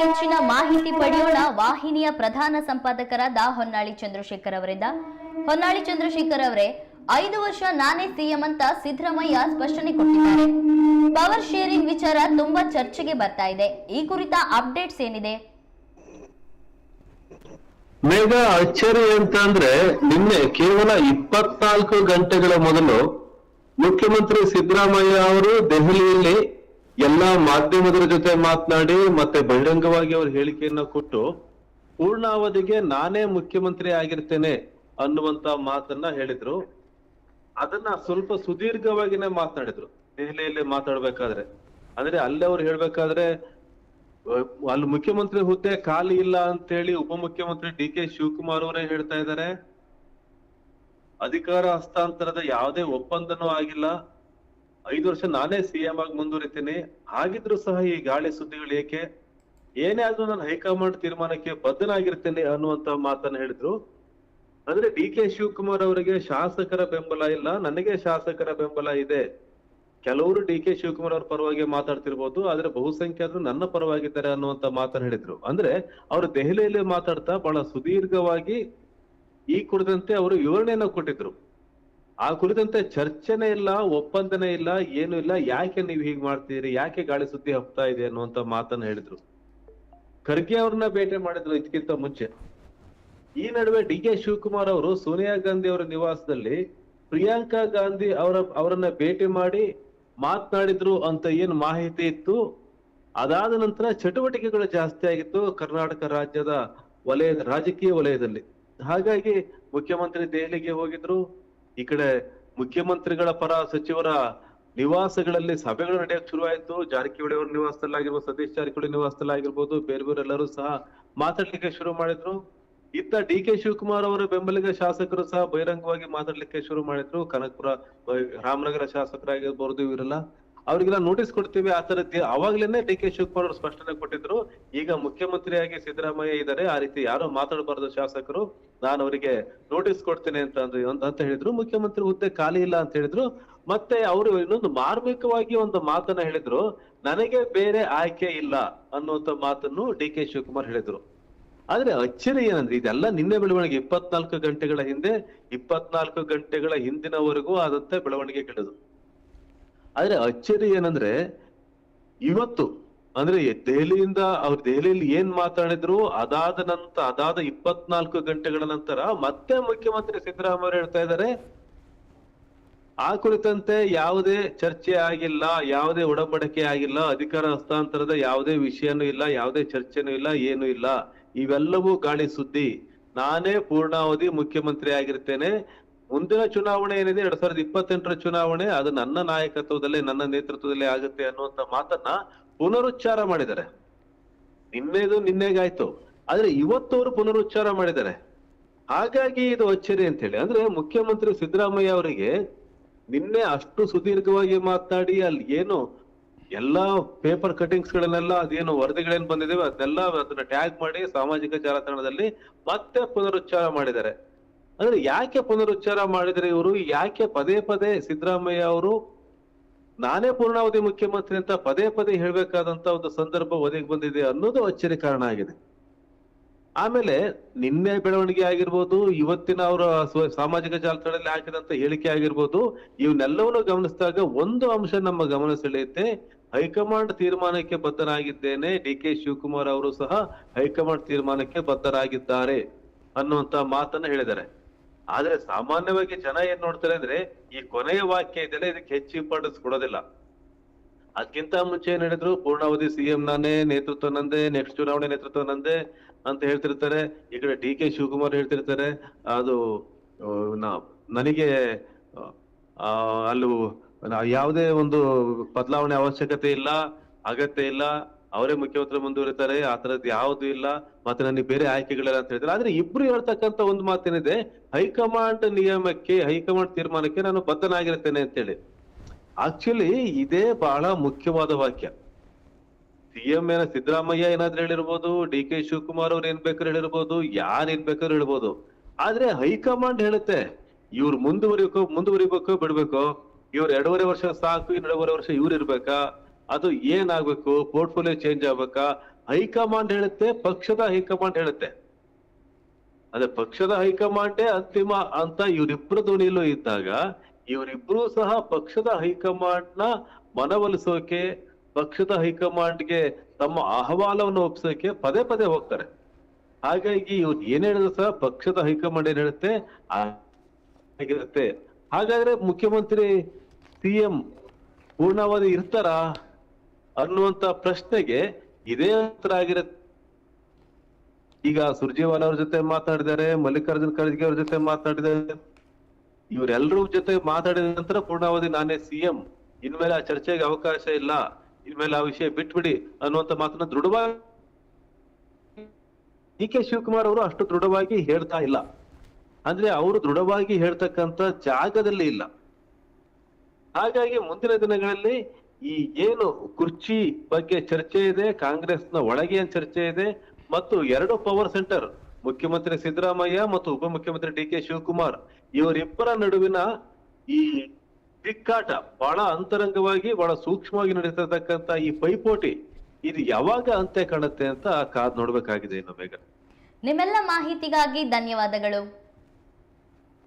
ಹೆಚ್ಚಿನ ಮಾಹಿತಿ ಪಡೆಯೋಣ ವಾಹಿನಿಯ ಪ್ರಧಾನ ಸಂಪಾದಕರಾದ ಹೊನ್ನಾಳಿ ಚಂದ್ರಶೇಖರ್ ಅವರಿಂದ. ಹೊನ್ನಾಳಿ ಚಂದ್ರಶೇಖರ್ ಅವರೇ, 5 ವರ್ಷ ನಾನೇ ಸಿಎಂ ಅಂತ ಸಿದ್ದರಾಮಯ್ಯ ಸ್ಪಷ್ಟನೆ ಕೊಟ್ಟಿದ್ದಾರೆ. ಪವರ್ ಶೇರಿಂಗ್ ವಿಚಾರ ತುಂಬಾ ಚರ್ಚೆಗೆ ಬರ್ತಾ ಇದೆ. ಈ ಕುರಿತ ಅಪ್ಡೇಟ್ಸ್ ಏನಿದೆ? ಮೇಘ, ಅಚ್ಚರಿ ಅಂತ ಅಂದ್ರೆ ನಿನ್ನೆ ಕೇವಲ 24 ಗಂಟೆಗಳ ಮೊದಲು ಮುಖ್ಯಮಂತ್ರಿ ಸಿದ್ದರಾಮಯ್ಯ ಅವರು ದೆಹಲಿಯಲ್ಲಿ ಎಲ್ಲಾ ಮಾಧ್ಯಮದರ ಜೊತೆ ಮಾತನಾಡಿ ಮತ್ತೆ ಬಹಿರಂಗವಾಗಿ ಅವರು ಹೇಳಿಕೆಯನ್ನ ಕೊಟ್ಟು ಪೂರ್ಣಾವಧಿಗೆ ನಾನೇ ಮುಖ್ಯಮಂತ್ರಿ ಆಗಿರ್ತೇನೆ ಅನ್ನುವಂತ ಮಾತನ್ನ ಹೇಳಿದ್ರು. ಅದನ್ನ ಸ್ವಲ್ಪ ಸುದೀರ್ಘವಾಗಿನೇ ಮಾತನಾಡಿದ್ರು ದೆಹಲಿಯಲ್ಲಿ ಮಾತಾಡ್ಬೇಕಾದ್ರೆ. ಅಂದ್ರೆ ಅಲ್ಲೇ ಅವ್ರು ಹೇಳ್ಬೇಕಾದ್ರೆ ಅಲ್ಲಿ ಮುಖ್ಯಮಂತ್ರಿ ಹುದ್ದೆ ಖಾಲಿ ಇಲ್ಲ ಅಂತೇಳಿ ಉಪಮುಖ್ಯಮಂತ್ರಿ ಡಿ.ಕೆ. ಶಿವಕುಮಾರ್ ಅವರೇ ಹೇಳ್ತಾ ಇದ್ದಾರೆ. ಅಧಿಕಾರ ಹಸ್ತಾಂತರದ ಯಾವುದೇ ಒಪ್ಪಂದನೂ ಆಗಿಲ್ಲ. 5 ವರ್ಷ ನಾನೇ ಸಿಎಂ ಆಗಿ ಮುಂದುವರಿತೀನಿ. ಹಾಗಿದ್ರು ಸಹ ಈ ಗಾಳಿ ಸುದ್ದಿಗಳು ಏಕೆ? ಏನೇ ಆದ್ರೂ ನಾನು ಹೈಕಮಾಂಡ್ ತೀರ್ಮಾನಕ್ಕೆ ಬದ್ಧನಾಗಿರ್ತೇನೆ ಅನ್ನುವಂತ ಮಾತನ್ನ ಹೇಳಿದ್ರು. ಅಂದ್ರೆ ಡಿ.ಕೆ. ಶಿವಕುಮಾರ್ ಅವರಿಗೆ ಶಾಸಕರ ಬೆಂಬಲ ಇಲ್ಲ, ನನಗೆ ಶಾಸಕರ ಬೆಂಬಲ ಇದೆ. ಕೆಲವರು ಡಿ.ಕೆ. ಶಿವಕುಮಾರ್ ಅವ್ರ ಪರವಾಗಿ ಮಾತಾಡ್ತಿರ್ಬೋದು, ಆದ್ರೆ ಬಹುಸಂಖ್ಯಾತರು ನನ್ನ ಪರವಾಗಿದ್ದಾರೆ ಅನ್ನುವಂತ ಮಾತನ್ನ ಹೇಳಿದ್ರು. ಅಂದ್ರೆ ಅವರು ದೆಹಲಿಯಲ್ಲಿ ಮಾತಾಡ್ತಾ ಬಹಳ ಸುದೀರ್ಘವಾಗಿ ಈ ಕುರಿತಂತೆ ಅವರು ವಿವರಣೆಯನ್ನ ಕೊಟ್ಟಿದ್ರು. ಆ ಕುರಿತಂತೆ ಚರ್ಚೆನೇ ಇಲ್ಲ, ಒಪ್ಪಂದನೇ ಇಲ್ಲ, ಏನು ಇಲ್ಲ. ಯಾಕೆ ನೀವು ಹೀಗೆ ಮಾಡ್ತೀರಿ, ಯಾಕೆ ಗಾಳಿ ಸುದ್ದಿ ಹಬ್ತಾ ಇದೆ ಅನ್ನುವಂತ ಮಾತನ್ನ ಹೇಳಿದ್ರು. ಖರ್ಗೆ ಅವ್ರನ್ನ ಭೇಟಿ ಮಾಡಿದ್ರು ಇದಕ್ಕಿಂತ ಮುಂಚೆ. ಈ ನಡುವೆ ಡಿ.ಕೆ. ಶಿವಕುಮಾರ್ ಅವರು ಸೋನಿಯಾ ಗಾಂಧಿ ಅವರ ನಿವಾಸದಲ್ಲಿ ಪ್ರಿಯಾಂಕಾ ಗಾಂಧಿ ಅವರನ್ನ ಭೇಟಿ ಮಾಡಿ ಮಾತನಾಡಿದ್ರು ಅಂತ ಏನು ಮಾಹಿತಿ ಇತ್ತು. ಅದಾದ ನಂತರ ಚಟುವಟಿಕೆಗಳು ಜಾಸ್ತಿ ಆಗಿತ್ತು ಕರ್ನಾಟಕ ರಾಜ್ಯದ ರಾಜಕೀಯ ವಲಯದಲ್ಲಿ. ಹಾಗಾಗಿ ಮುಖ್ಯಮಂತ್ರಿ ದೆಹಲಿಗೆ ಹೋಗಿದ್ರು. ಈ ಕಡೆ ಮುಖ್ಯಮಂತ್ರಿಗಳ ಪರ ಸಚಿವರ ನಿವಾಸಗಳಲ್ಲಿ ಸಭೆಗಳು ನಡೆಯಕ್ಕೆ ಶುರುವಾಯಿತು. ಜಾರಕಿಹೊಳಿ ಅವರ ನಿವಾಸದಲ್ಲಾಗಿರ್ಬೋದು, ಸತೀಶ್ ಜಾರಕಿಹೊಳಿ ನಿವಾಸದಲ್ಲಾಗಿರ್ಬೋದು, ಬೇರೆ ಎಲ್ಲರೂ ಸಹ ಮಾತಾಡ್ಲಿಕ್ಕೆ ಶುರು ಮಾಡಿದ್ರು. ಇತ್ತ ಡಿ.ಕೆ. ಶಿವಕುಮಾರ್ ಅವರ ಬೆಂಬಲಿಗ ಶಾಸಕರು ಸಹ ಬಹಿರಂಗವಾಗಿ ಮಾತಾಡ್ಲಿಕ್ಕೆ ಶುರು ಮಾಡಿದ್ರು. ಕನಕಪುರ, ರಾಮನಗರ ಶಾಸಕರಾಗಿರ್ಬೋದು, ಇವರೆಲ್ಲ ಅವ್ರಿಗೆಲ್ಲ ನೋಟಿಸ್ ಕೊಡ್ತೀವಿ ಆ ತರದ್ದು ಅವಾಗ್ಲೇನೆ ಡಿ.ಕೆ. ಶಿವಕುಮಾರ್ ಅವರು ಸ್ಪಷ್ಟನೆ ಕೊಟ್ಟಿದ್ರು. ಈಗ ಮುಖ್ಯಮಂತ್ರಿಯಾಗಿ ಸಿದ್ದರಾಮಯ್ಯ ಇದ್ದಾರೆ, ಆ ರೀತಿ ಯಾರೋ ಮಾತಾಡಬಾರದು ಶಾಸಕರು, ನಾನು ಅವರಿಗೆ ನೋಟಿಸ್ ಕೊಡ್ತೇನೆ ಅಂತ ಹೇಳಿದ್ರು. ಮುಖ್ಯಮಂತ್ರಿ ಹುದ್ದೆ ಖಾಲಿ ಇಲ್ಲ ಅಂತ ಹೇಳಿದ್ರು. ಮತ್ತೆ ಅವರು ಇನ್ನೊಂದು ಮಾರ್ಮಿಕವಾಗಿ ಒಂದು ಮಾತನ್ನ ಹೇಳಿದ್ರು, ನನಗೆ ಬೇರೆ ಆಯ್ಕೆ ಇಲ್ಲ ಅನ್ನುವಂತ ಮಾತನ್ನು ಡಿ.ಕೆ. ಶಿವಕುಮಾರ್ ಹೇಳಿದ್ರು. ಆದ್ರೆ ಅಚ್ಚರಿ ಏನಂದ್ರೆ ಇದೆಲ್ಲ ನಿನ್ನೆ ಬೆಳವಣಿಗೆ 24 ಗಂಟೆಗಳ ಹಿಂದೆ, 24 ಗಂಟೆಗಳ ಹಿಂದಿನವರೆಗೂ ಆದಂತ ಬೆಳವಣಿಗೆಗಳಿದು. ಆದ್ರೆ ಅಚ್ಚರಿ ಏನಂದ್ರೆ ಇವತ್ತು ಅಂದ್ರೆ ದೆಹಲಿಯಲ್ಲಿ ಏನ್ ಮಾತಾಡಿದ್ರು ಅದಾದ 24 ಗಂಟೆಗಳ ನಂತರ ಮತ್ತೆ ಮುಖ್ಯಮಂತ್ರಿ ಸಿದ್ದರಾಮಯ್ಯ ಹೇಳ್ತಾ ಇದ್ದಾರೆ, ಆ ಕುರಿತಂತೆ ಯಾವುದೇ ಚರ್ಚೆ ಆಗಿಲ್ಲ, ಯಾವುದೇ ಒಡಂಬಡಿಕೆ ಆಗಿಲ್ಲ, ಅಧಿಕಾರ ಹಸ್ತಾಂತರದ ಯಾವುದೇ ವಿಷಯನೂ ಇಲ್ಲ, ಯಾವುದೇ ಚರ್ಚೆನೂ ಇಲ್ಲ, ಏನೂ ಇಲ್ಲ. ಇವೆಲ್ಲವೂ ಗಾಳಿ ಸುದ್ದಿ. ನಾನೇ ಪೂರ್ಣಾವಧಿ ಮುಖ್ಯಮಂತ್ರಿ ಆಗಿರ್ತೇನೆ. ಮುಂದಿನ ಚುನಾವಣೆ ಏನಿದೆ 2028ರ ಚುನಾವಣೆ, ಅದು ನನ್ನ ನಾಯಕತ್ವದಲ್ಲೇ, ನನ್ನ ನೇತೃತ್ವದಲ್ಲೇ ಆಗುತ್ತೆ ಅನ್ನುವಂತ ಮಾತನ್ನ ಪುನರುಚ್ಚಾರ ಮಾಡಿದ್ದಾರೆ. ನಿನ್ನೆಗಾಯ್ತು, ಆದ್ರೆ ಇವತ್ತು ಅವರು ಪುನರುಚ್ಚಾರ ಮಾಡಿದ್ದಾರೆ. ಹಾಗಾಗಿ ಇದು ಅಚ್ಚರಿ ಅಂತ ಹೇಳಿ. ಅಂದ್ರೆ ಮುಖ್ಯಮಂತ್ರಿ ಸಿದ್ದರಾಮಯ್ಯ ಅವರಿಗೆ ನಿನ್ನೆ ಅಷ್ಟು ಸುದೀರ್ಘವಾಗಿ ಮಾತನಾಡಿ ಅಲ್ಲಿ ಏನು ಎಲ್ಲಾ ಪೇಪರ್ ಕಟಿಂಗ್ಸ್ ಗಳನ್ನೆಲ್ಲ ಅದೇನು ವರದಿಗಳೇನ್ ಬಂದಿದ್ದೇವೆ ಅದನ್ನ ಟ್ಯಾಗ್ ಮಾಡಿ ಸಾಮಾಜಿಕ ಜಾಲತಾಣದಲ್ಲಿ ಮತ್ತೆ ಪುನರುಚ್ಚಾರ ಮಾಡಿದ್ದಾರೆ. ಅಂದ್ರೆ ಯಾಕೆ ಪುನರುಚ್ಚಾರ ಮಾಡಿದ್ರೆ ಇವರು, ಯಾಕೆ ಪದೇ ಪದೇ ಸಿದ್ದರಾಮಯ್ಯ ಅವರು ನಾನೇ ಪೂರ್ಣಾವಧಿ ಮುಖ್ಯಮಂತ್ರಿ ಅಂತ ಪದೇ ಪದೇ ಹೇಳ್ಬೇಕಾದಂತ ಒಂದು ಸಂದರ್ಭ ಒದಗಿ ಬಂದಿದೆ ಅನ್ನೋದು ಅಚ್ಚರಿ ಕಾರಣ ಆಗಿದೆ. ಆಮೇಲೆ ನಿನ್ನೆ ಬೆಳವಣಿಗೆ ಆಗಿರ್ಬೋದು, ಇವತ್ತಿನ ಅವರ ಸಾಮಾಜಿಕ ಜಾಲತಾಣದಲ್ಲಿ ಹಾಕಿದಂತ ಹೇಳಿಕೆ ಆಗಿರ್ಬೋದು, ಇವನ್ನೆಲ್ಲವನ್ನು ಗಮನಿಸಿದಾಗ ಒಂದು ಅಂಶ ನಮ್ಮ ಗಮನ ಸೆಳೆಯುತ್ತೆ. ಹೈಕಮಾಂಡ್ ತೀರ್ಮಾನಕ್ಕೆ ಬದ್ಧನಾಗಿದ್ದೇನೆ, ಡಿ.ಕೆ. ಶಿವಕುಮಾರ್ ಅವರು ಸಹ ಹೈಕಮಾಂಡ್ ತೀರ್ಮಾನಕ್ಕೆ ಬದ್ಧರಾಗಿದ್ದಾರೆ ಅನ್ನುವಂತ ಮಾತನ್ನ ಹೇಳಿದ್ದಾರೆ. ಆದ್ರೆ ಸಾಮಾನ್ಯವಾಗಿ ಜನ ಏನ್ ನೋಡ್ತಾರೆ ಅಂದ್ರೆ ಈ ಕೊನೆಯ ವಾಕ್ಯ ಇದೆಲ್ಲ ಇದಕ್ಕೆ ಹೆಚ್ಚು ಇಂಪಾರ್ಟೆನ್ಸ್ ಕೊಡೋದಿಲ್ಲ. ಅದಕ್ಕಿಂತ ಮುಂಚೆ ಏನ್ ಹೇಳಿದ್ರು, ಪೂರ್ಣಾವಧಿ ಸಿಎಂ ನಾನೇ, ನೇತೃತ್ವ ನಂದೇ, ನೆಕ್ಸ್ಟ್ ಚುನಾವಣೆ ನೇತೃತ್ವ ನಂದೇ ಅಂತ ಹೇಳ್ತಿರ್ತಾರೆ. ಈ ಕಡೆ ಡಿ.ಕೆ. ಶಿವಕುಮಾರ್ ಹೇಳ್ತಿರ್ತಾರೆ ಅದು ನನಗೆ ಅಲ್ಲೂ ಯಾವುದೇ ಒಂದು ಬದಲಾವಣೆ ಅವಶ್ಯಕತೆ ಇಲ್ಲ, ಅಗತ್ಯ ಇಲ್ಲ, ಅವರೇ ಮುಖ್ಯಮಂತ್ರಿ ಮುಂದುವರಿತಾರೆ, ಆ ತರದ್ ಯಾವ್ದು ಇಲ್ಲ, ಮತ್ತೆ ನನಗೆ ಬೇರೆ ಆಯ್ಕೆಗಳಿಲ್ಲ ಅಂತ ಹೇಳ್ತಾರೆ. ಆದ್ರೆ ಇಬ್ರು ಹೇಳ್ತಕ್ಕಂತ ಒಂದು ಮಾತೇನಿದೆ, ಹೈಕಮಾಂಡ್ ನಿಯಮಕ್ಕೆ, ಹೈಕಮಾಂಡ್ ತೀರ್ಮಾನಕ್ಕೆ ನಾನು ಬದ್ಧನಾಗಿರ್ತೇನೆ ಅಂತೇಳಿ. ಆಕ್ಚುಲಿ ಇದೇ ಬಹಳ ಮುಖ್ಯವಾದ ವಾಕ್ಯ. ಸಿಎಂ ಸಿದ್ದರಾಮಯ್ಯ ಏನಾದ್ರೂ ಹೇಳಿರ್ಬೋದು, ಡಿ.ಕೆ. ಶಿವಕುಮಾರ್ ಅವ್ರು ಏನ್ ಬೇಕಾದ್ರೂ ಹೇಳಿರ್ಬೋದು, ಯಾರ್ ಏನ್ ಬೇಕಾದ್ರೂ ಹೇಳ್ಬೋದು. ಆದ್ರೆ ಹೈಕಮಾಂಡ್ ಹೇಳುತ್ತೆ ಇವ್ರು ಮುಂದುವರಿಬೇಕು ಬಿಡ್ಬೇಕು, ಇವ್ರು 2.5 ವರ್ಷ ಸಾಕು, 2.5 ವರ್ಷ ಇವ್ರು ಇರ್ಬೇಕಾ, ಅದು ಏನಾಗ್ಬೇಕು, ಪೋರ್ಟ್ಫೋಲಿಯೋ ಚೇಂಜ್ ಆಗ್ಬೇಕಾ, ಹೈಕಮಾಂಡ್ ಹೇಳುತ್ತೆ, ಪಕ್ಷದ ಹೈಕಮಾಂಡ್ ಹೇಳುತ್ತೆ. ಅದೇ ಪಕ್ಷದ ಹೈಕಮಾಂಡೇ ಅಂತಿಮ ಅಂತ ಇವರಿಬ್ಬರ ಧ್ವನಿಯಲ್ಲೂ ಇದ್ದಾಗ, ಇವರಿಬ್ರು ಸಹ ಪಕ್ಷದ ಹೈಕಮಾಂಡ್ ನ ಮನವೊಲಿಸೋಕೆ, ಪಕ್ಷದ ಹೈಕಮಾಂಡ್ಗೆ ತಮ್ಮ ಅಹವಾಲವನ್ನು ಒಪ್ಪಿಸೋಕೆ ಪದೇ ಪದೇ ಹೋಗ್ತಾರೆ. ಹಾಗಾಗಿ ಇವ್ರು ಏನ್ ಹೇಳಿದ್ರು ಸಹ ಪಕ್ಷದ ಹೈಕಮಾಂಡ್ ಏನ್ ಹೇಳುತ್ತೆ ಆಗಿರುತ್ತೆ. ಹಾಗಾದ್ರೆ ಮುಖ್ಯಮಂತ್ರಿ ಸಿಎಂ ಪೂರ್ಣಾವಧಿ ಇರ್ತಾರ ಅನ್ನುವಂತ ಪ್ರಶ್ನೆಗೆ ಇದೇ ಉತ್ತರ ಆಗಿರುತ್ತೆ. ಈಗ ಸುರ್ಜೇವಾಲಾ ಅವ್ರ ಜೊತೆ ಮಾತಾಡಿದ್ದಾರೆ, ಮಲ್ಲಿಕಾರ್ಜುನ್ ಖರ್ಗೆ ಅವ್ರ ಜೊತೆ ಮಾತಾಡಿದ್ದಾರೆ. ಇವರೆಲ್ಲರ ಜೊತೆ ಮಾತಾಡಿದ ನಂತರ ಪೂರ್ಣಾವಧಿ ನಾನೇ ಸಿಎಂ, ಇನ್ಮೇಲೆ ಆ ಚರ್ಚೆಗೆ ಅವಕಾಶ ಇಲ್ಲ, ಇನ್ಮೇಲೆ ಆ ವಿಷಯ ಬಿಟ್ಬಿಡಿ ಅನ್ನುವಂತ ಮಾತನ್ನ ದೃಢವಾಗಿ ಡಿ.ಕೆ. ಶಿವಕುಮಾರ್ ಅವರು ಅಷ್ಟು ದೃಢವಾಗಿ ಹೇಳ್ತಾ ಇಲ್ಲ. ಅಂದ್ರೆ ಅವರು ದೃಢವಾಗಿ ಹೇಳ್ತಕ್ಕಂತ ಜಾಗದಲ್ಲಿ ಇಲ್ಲ. ಹಾಗಾಗಿ ಮುಂದಿನ ದಿನಗಳಲ್ಲಿ ಈ ಏನು ಕುರ್ಚಿ ಬಗ್ಗೆ ಚರ್ಚೆ ಇದೆ, ಕಾಂಗ್ರೆಸ್ನ ಒಳಗೆ ಏನ್ ಚರ್ಚೆ ಇದೆ, ಮತ್ತು 2 ಪವರ್ ಸೆಂಟರ್ ಮುಖ್ಯಮಂತ್ರಿ ಸಿದ್ದರಾಮಯ್ಯ ಮತ್ತು ಉಪಮುಖ್ಯಮಂತ್ರಿ ಡಿ.ಕೆ. ಶಿವಕುಮಾರ್ ಇವರಿಬ್ಬರ ನಡುವಿನ ಈ ತಿಕ್ಕಾಟ ಬಹಳ ಅಂತರಂಗವಾಗಿ, ಬಹಳ ಸೂಕ್ಷ್ಮವಾಗಿ ನಡೀತಿರ್ತಕ್ಕಂತ ಈ ಪೈಪೋಟಿ ಇದು ಯಾವಾಗ ಅಂತ್ಯ ಕಾಣುತ್ತೆ ಅಂತ ಕಾದ್ ನೋಡ್ಬೇಕಾಗಿದೆ ಇನ್ನು ಬೇಗ. ನಿಮ್ಮೆಲ್ಲ ಮಾಹಿತಿಗಾಗಿ ಧನ್ಯವಾದಗಳು.